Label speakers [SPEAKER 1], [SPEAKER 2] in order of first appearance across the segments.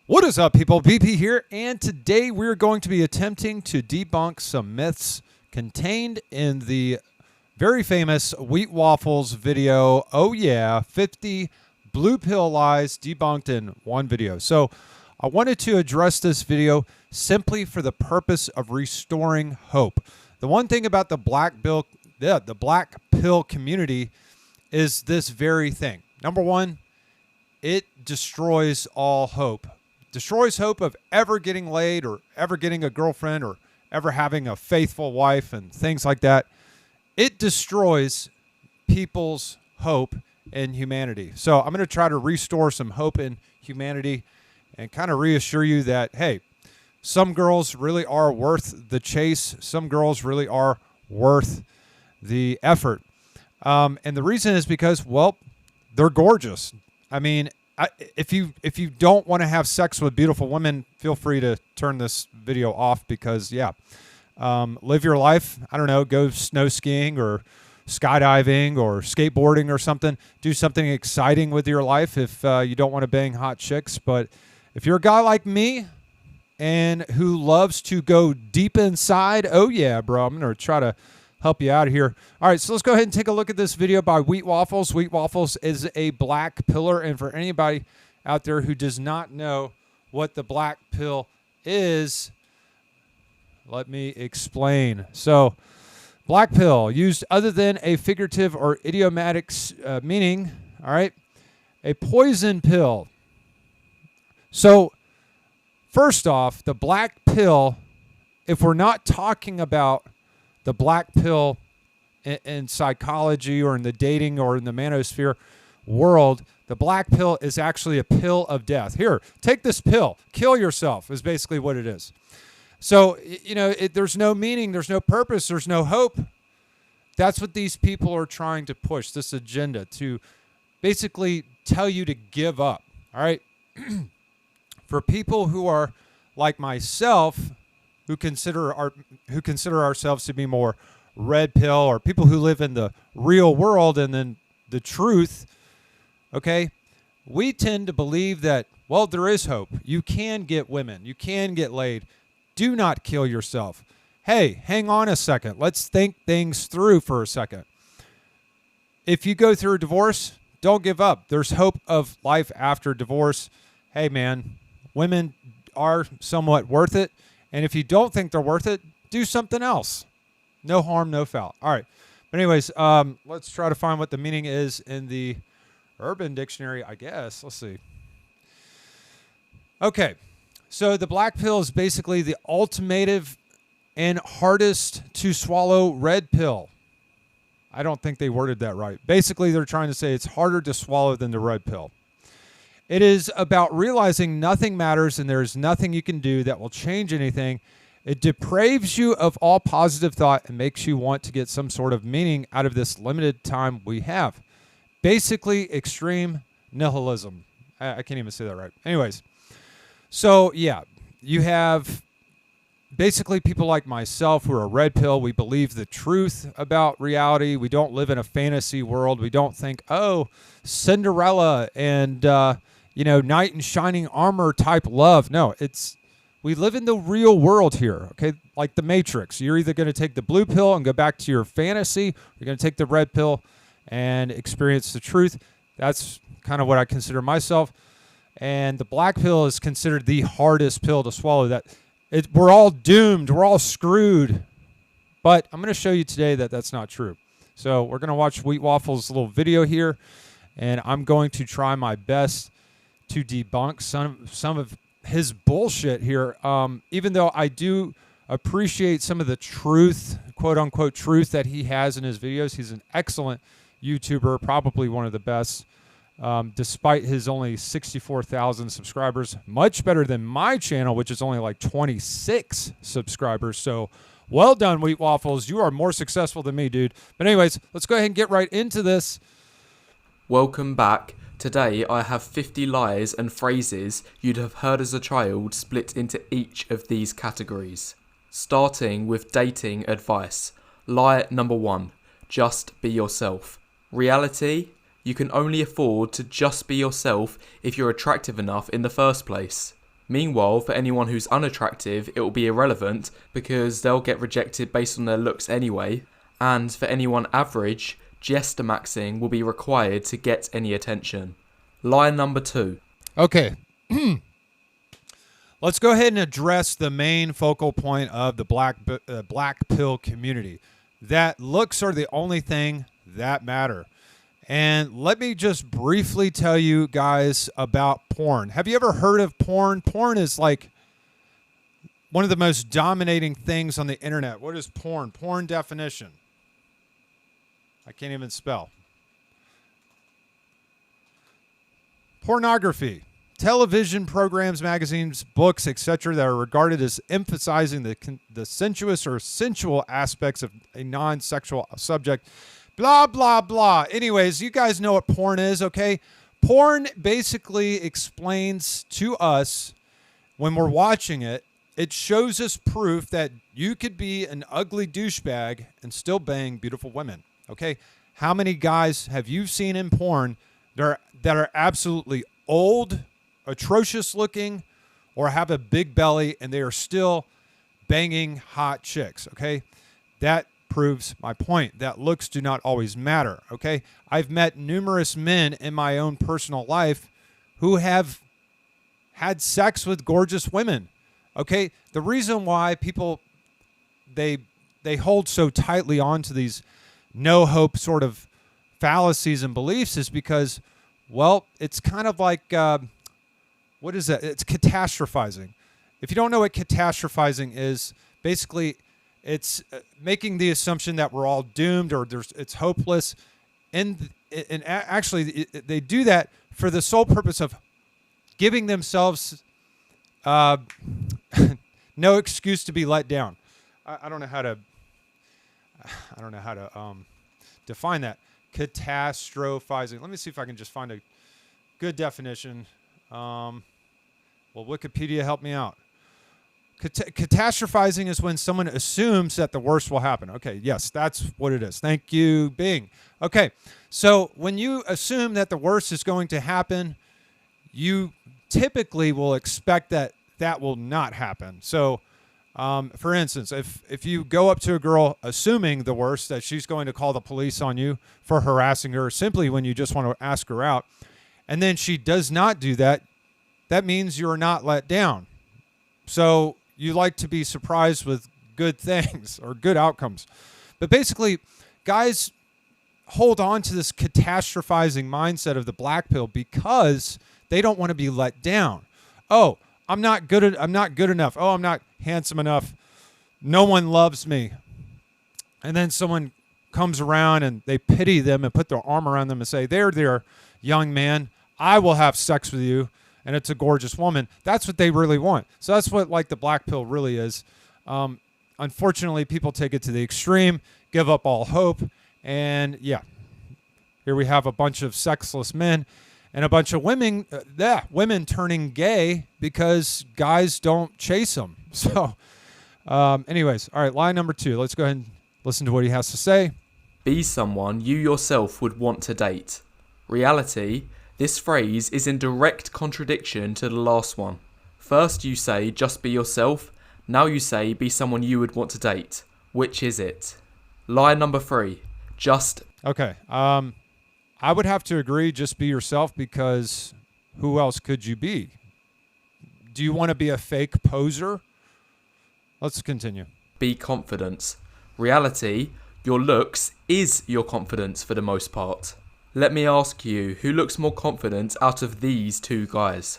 [SPEAKER 1] What is up, people? BP here, and today we're going to be attempting to debunk some myths contained in the very famous Wheat Waffles video, oh yeah, 50 Bluepill Lies Debunked in one video. So I wanted to address this video simply for the purpose of restoring hope. The one thing about the black pill community is this very thing. Number one, it destroys all hope. Destroys hope of ever getting laid or ever getting a girlfriend or ever having a faithful wife and things like that. It destroys people's hope in humanity. So I'm going to try to restore some hope in humanity and kind of reassure you that, hey, some girls really are worth the chase. Some girls really are worth the effort. And the reason is because, well, they're gorgeous. I mean, if you don't want to have sex with beautiful women, feel free to turn this video off because, yeah, live your life. I don't know, go snow skiing or skydiving or skateboarding or something. Do something exciting with your life if you don't want to bang hot chicks. But if you're a guy like me and who loves to go deep inside, oh, yeah, bro, I'm going to try to help you out here. All right, so let's go ahead and take a look at this video by Wheat Waffles. Wheat Waffles is a black pillar, and for anybody out there who does not know what the black pill is, let me explain. So, black pill, used other than a figurative or idiomatic meaning, all right, a poison pill. So, first off, the black pill, if we're not talking about the black pill in psychology or in the dating or in the manosphere world, the black pill is actually a pill of death. Here, take this pill. Kill yourself is basically what it is. So, you know, there's no meaning, there's no purpose, there's no hope. That's what these people are trying to push, this agenda, to basically tell you to give up, all right? For people who are like myself, who consider ourselves to be more red pill, or people who live in the real world and then the truth, okay, we tend to believe that, well, there is hope. You can get women. You can get laid. Do not kill yourself. Hey, hang on a second. Let's think things through for a second. If you go through a divorce, don't give up. There's hope of life after divorce. Hey, man, women are somewhat worth it. And if you don't think they're worth it, do something else. No harm, no foul. All right. But anyways, let's try to find what the meaning is in the Urban Dictionary, I guess. Let's see. Okay. So the black pill is basically the ultimative and hardest to swallow red pill. I don't think they worded that right. Basically, they're trying to say it's harder to swallow than the red pill. It is about realizing nothing matters and there is nothing you can do that will change anything. It depraves you of all positive thought and makes you want to get some sort of meaning out of this limited time we have. Basically, extreme nihilism. I can't even say that right. Anyways, so yeah, you have basically people like myself who are red pill. We believe the truth about reality. We don't live in a fantasy world. We don't think, oh, Cinderella and knight in shining armor type love. No, we live in the real world here, okay? Like the Matrix. You're either going to take the blue pill and go back to your fantasy, or you're going to take the red pill and experience the truth. That's kind of what I consider myself. And the black pill is considered the hardest pill to swallow. We're all doomed. We're all screwed. But I'm going to show you today that that's not true. So we're going to watch Wheat Waffles' little video here, and I'm going to try my best to debunk some of his bullshit here. Even though I do appreciate some of the truth, quote unquote truth that he has in his videos. He's an excellent YouTuber, probably one of the best, despite his only 64,000 subscribers. Much better than my channel, which is only like 26 subscribers. So well done, Wheat Waffles. You are more successful than me, dude. But anyways, let's go ahead and get right into this.
[SPEAKER 2] Welcome back. Today I have 50 lies and phrases you'd have heard as a child split into each of these categories. Starting with dating advice. Lie number 1. Just be yourself. Reality, you can only afford to just be yourself if you're attractive enough in the first place. Meanwhile, for anyone who's unattractive, it will be irrelevant because they'll get rejected based on their looks anyway. And for anyone average, jester maxing will be required to get any attention. Lie number 2.
[SPEAKER 1] Okay. Let's go ahead and address the main focal point of the black pill community. That looks are the only thing that matter. And let me just briefly tell you guys about porn. Have you ever heard of porn? Porn is like one of the most dominating things on the internet. What is porn? Porn definition. I can't even spell. Pornography. Television programs, magazines, books, etc. that are regarded as emphasizing the sensuous or sensual aspects of a non-sexual subject. Blah, blah, blah. Anyways, you guys know what porn is, okay? Porn basically explains to us when we're watching it, it shows us proof that you could be an ugly douchebag and still bang beautiful women, okay? How many guys have you seen in porn that are absolutely old, atrocious looking, or have a big belly and they are still banging hot chicks, okay? That proves my point that looks do not always matter, okay? I've met numerous men in my own personal life who have had sex with gorgeous women, okay? The reason why people, they hold so tightly onto these no-hope sort of fallacies and beliefs is because, well, it's kind of like, what is that? It's catastrophizing. If you don't know what catastrophizing is, basically it's making the assumption that we're all doomed or it's hopeless. And actually, they do that for the sole purpose of giving themselves no excuse to be let down. I don't know how to define that. Catastrophizing. Let me see if I can just find a good definition. Will Wikipedia help me out? Catastrophizing is when someone assumes that the worst will happen. Okay, yes, that's what it is. Thank you, Bing. Okay, so when you assume that the worst is going to happen, you typically will expect that that will not happen. So, for instance, if you go up to a girl assuming the worst, that she's going to call the police on you for harassing her simply when you just want to ask her out, and then she does not do that, that means you're not let down. So you like to be surprised with good things or good outcomes. But basically, guys hold on to this catastrophizing mindset of the black pill because they don't want to be let down. Oh, I'm not good enough. Oh, I'm not handsome enough. No one loves me. And then someone comes around and they pity them and put their arm around them and say, there, young man, I will have sex with you. And it's a gorgeous woman. That's what they really want. So that's what like the black pill really is. Unfortunately, people take it to the extreme, give up all hope. And yeah, here we have a bunch of sexless men and a bunch of women turning gay because guys don't chase them. So anyways, all right, lie number 2. Let's go ahead and listen to what he has to say.
[SPEAKER 2] Be someone you yourself would want to date. Reality, this phrase is in direct contradiction to the last one. First you say just be yourself, now you say be someone you would want to date. Which is it? Lie number 3, just...
[SPEAKER 1] Okay, I would have to agree, just be yourself, because who else could you be? Do you want to be a fake poser? Let's continue.
[SPEAKER 2] Be confident. Reality, your looks is your confidence for the most part. Let me ask you, who looks more confident out of these 2 guys?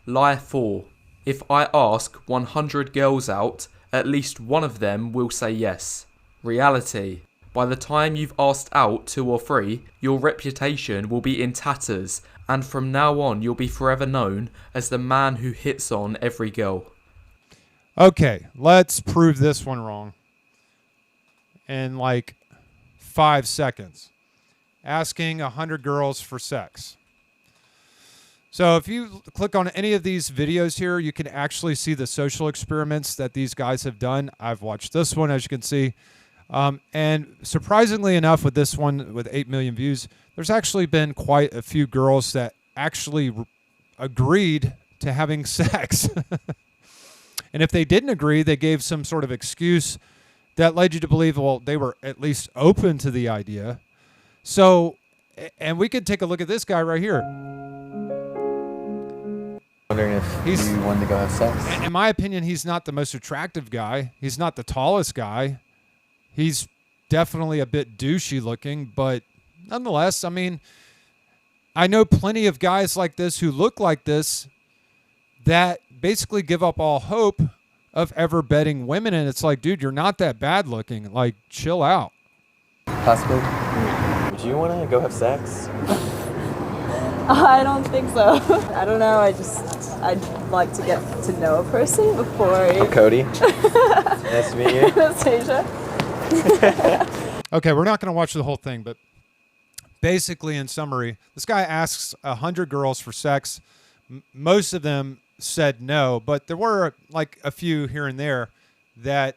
[SPEAKER 2] Lie 4. If I ask 100 girls out, at least one of them will say yes. Reality. By the time you've asked out 2 or 3, your reputation will be in tatters, and from now on you'll be forever known as the man who hits on every girl.
[SPEAKER 1] Okay, let's prove this one wrong in like 5 seconds. Asking 100 girls for sex. So if you click on any of these videos here, you can actually see the social experiments that these guys have done. I've watched this one, as you can see. And surprisingly enough, with this one with 8 million views, there's actually been quite a few girls that actually agreed to having sex. And if they didn't agree, they gave some sort of excuse that led you to believe, well, they were at least open to the idea. So, and we could take a look at this guy right here.
[SPEAKER 3] Wondering if you wanted to go have sex.
[SPEAKER 1] In my opinion, he's not the most attractive guy. He's not the tallest guy. He's definitely a bit douchey looking, but nonetheless, I mean, I know plenty of guys like this who look like this that basically give up all hope of ever betting women. And it's like, dude, you're not that bad looking. Like, chill out.
[SPEAKER 3] Possibly. Would you want to go have sex?
[SPEAKER 4] I don't think so. I don't know. I'd like to get to know a person before.
[SPEAKER 3] I'm Cody. Nice to meet you.
[SPEAKER 4] Anastasia.
[SPEAKER 1] Okay, we're not going to watch the whole thing, but basically, in summary, this guy asks 100 girls for sex. Most of them said no, but there were like a few here and there that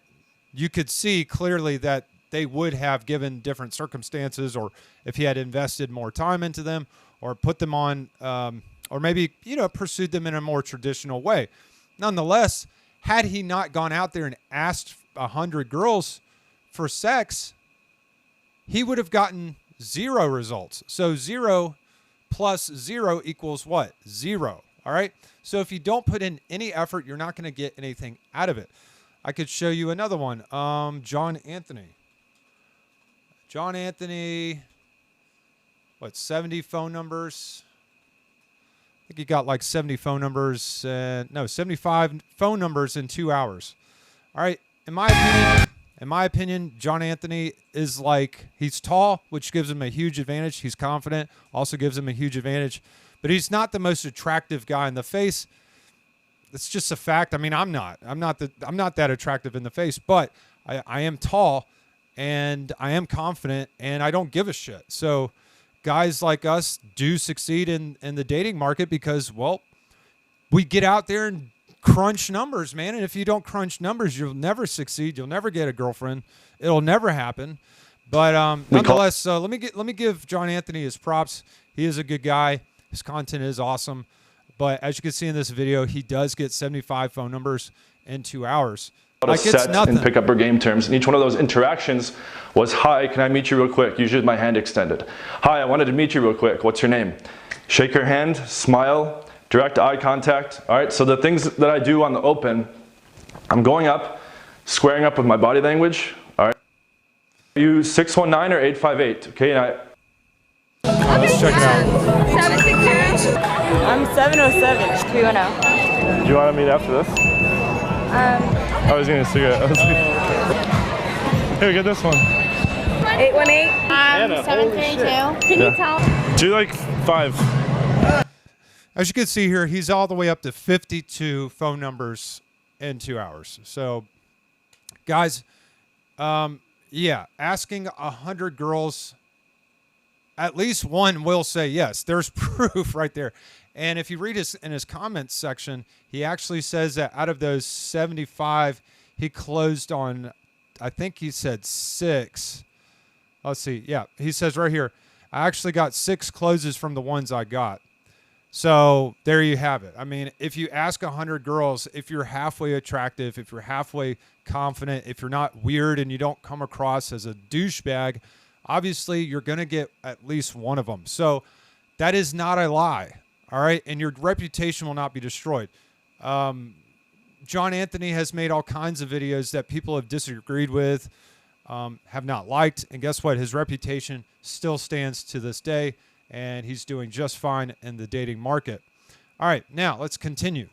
[SPEAKER 1] you could see clearly that they would have, given different circumstances, or if he had invested more time into them, or put them on, or maybe, pursued them in a more traditional way. Nonetheless, had he not gone out there and asked 100 girls for sex, he would have gotten 0 results. So 0 plus 0 equals what? 0. All right. So if you don't put in any effort, you're not going to get anything out of it. I could show you another one. John Anthony. John Anthony, 70 phone numbers? I think he got like 70 phone numbers. 75 phone numbers in 2 hours. All right. In my opinion, John Anthony is he's tall, which gives him a huge advantage. He's confident, also gives him a huge advantage. But he's not the most attractive guy in the face. It's just a fact. I mean, I'm not that attractive in the face, but I am tall, and I am confident, and I don't give a shit. So guys like us do succeed in the dating market because, well, we get out there and crunch numbers, man. And if you don't crunch numbers, you'll never succeed. You'll never get a girlfriend. It'll never happen. But nonetheless, let me give John Anthony his props. He is a good guy. His content is awesome. But as you can see in this video, he does get 75 phone numbers in 2 hours.
[SPEAKER 5] It's nothing. And pick up her game terms. And each one of those interactions was, hi, can I meet you real quick? Usually my hand extended. Hi, I wanted to meet you real quick. What's your name? Shake her hand, smile, direct eye contact. All right, so the things that I do on the open, I'm going up, squaring up with my body language. All right. Are you 619 or 858? Okay, and
[SPEAKER 1] let's check it out.
[SPEAKER 4] 762. I'm 707. 310.
[SPEAKER 5] do you want to meet after this? I was getting a cigarette. Here, get this one.
[SPEAKER 4] 818.
[SPEAKER 6] 732. Can you tell?
[SPEAKER 5] Do like 5.
[SPEAKER 1] As you can see here, he's all the way up to 52 phone numbers in 2 hours. So, guys, yeah, asking 100 girls, at least one will say yes. There's proof right there. And if you read in his comments section, he actually says that out of those 75, he closed on, I think he said 6. Let's see. Yeah, he says right here, I actually got 6 closes from the ones I got. So there you have it. I mean, if you ask 100 girls, if you're halfway attractive, if you're halfway confident, if you're not weird and you don't come across as a douchebag, obviously you're going to get at least one of them. So that is not a lie. All right. And your reputation will not be destroyed. John Anthony has made all kinds of videos that people have disagreed with, have not liked. And guess what? His reputation still stands to this day. And he's doing just fine in the dating market. All right, now let's continue.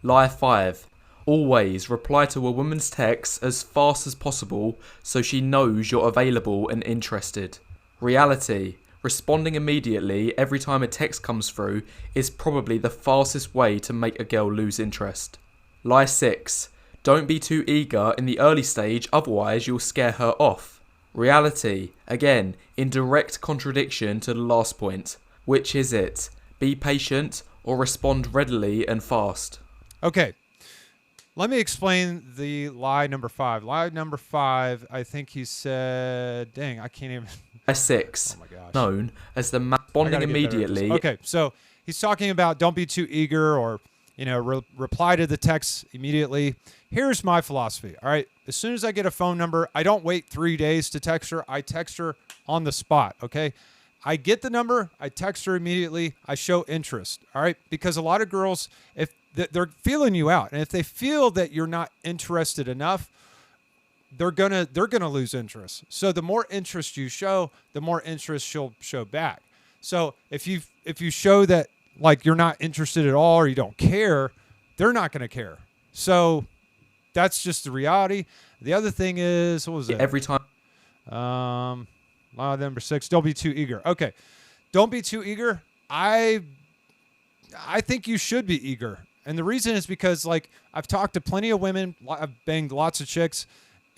[SPEAKER 2] Lie 5. Always reply to a woman's text as fast as possible so she knows you're available and interested. Reality. Responding immediately every time a text comes through is probably the fastest way to make a girl lose interest. Lie 6. Don't be too eager in the early stage, otherwise you'll scare her off. Reality, again, in direct contradiction to the last point. Which is it? Be patient or respond readily and fast?
[SPEAKER 1] Okay, let me explain the lie number 5. Lie number 5, I think he said, dang, I can't even.
[SPEAKER 2] Lie 6,
[SPEAKER 1] oh my gosh.
[SPEAKER 2] Known as the responding immediately.
[SPEAKER 1] Okay, so he's talking about don't be too eager or, reply to the text immediately. Here's my philosophy. All right. As soon as I get a phone number, I don't wait 3 days to text her. I text her on the spot. Okay. I get the number. I text her immediately. I show interest. All right. Because a lot of girls, if they're feeling you out, and if they feel that you're not interested enough, they're gonna lose interest. So the more interest you show, the more interest she'll show back. So if you show that like you're not interested at all or you don't care, they're not gonna care. So that's just the reality. The other thing is, what was it?
[SPEAKER 2] Every time.
[SPEAKER 1] Number 6. Don't be too eager. Okay, don't be too eager. I think you should be eager, and the reason is because like I've talked to plenty of women, I've banged lots of chicks.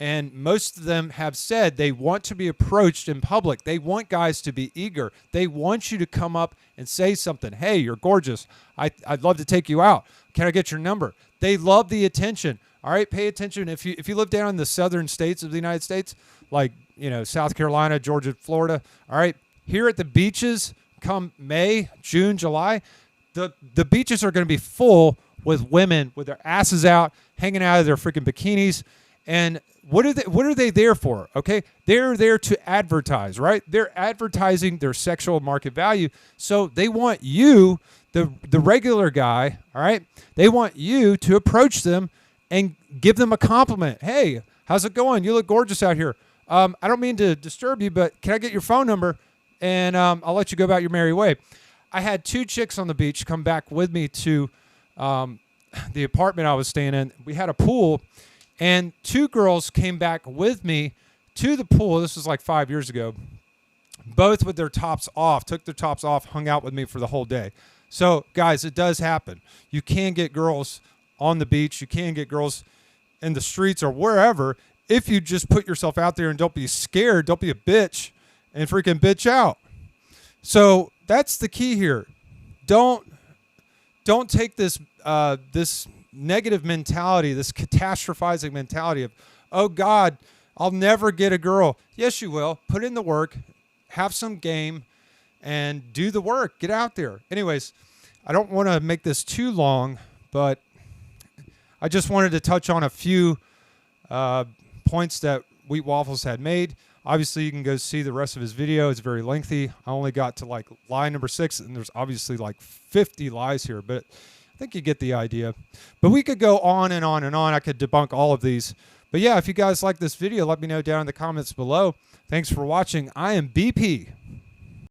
[SPEAKER 1] And most of them have said they want to be approached in public. They want guys to be eager. They want you to come up and say something. Hey, you're gorgeous. I'd love to take you out. Can I get your number? They love the attention. All right, pay attention. If you live down in the southern states of the United States, like South Carolina, Georgia, Florida, all right, here at the beaches, come May, June, July, the beaches are going to be full with women with their asses out, hanging out of their freaking bikinis. And what are they there for? Okay, they're there to advertise, right? They're advertising their sexual market value. So they want you, the regular guy, all right? They want you to approach them and give them a compliment. Hey, how's it going? You look gorgeous out here. I don't mean to disturb you, but can I get your phone number? And I'll let you go about your merry way. I had 2 chicks on the beach come back with me to the apartment I was staying in. We had a pool. And 2 girls came back with me to the pool. This was like 5 years ago. Both with their tops off, took their tops off, hung out with me for the whole day. So, guys, it does happen. You can get girls on the beach. You can get girls in the streets or wherever if you just put yourself out there and don't be scared. Don't be a bitch and freaking bitch out. So that's the key here. Don't take this this negative mentality, this catastrophizing mentality of, oh God, I'll never get a girl. Yes, you will. Put in the work, have some game, and do the work. Get out there. Anyways, I don't want to make this too long, but I just wanted to touch on a few points that Wheat Waffles had made. Obviously, you can go see the rest of his video. It's very lengthy. I only got to like lie number 6, and there's obviously like 50 lies here, but I think you get the idea. But we could go on and on and on. I could debunk all of these. But yeah, if you guys like this video, let me know down in the comments below. Thanks for watching. I am BP.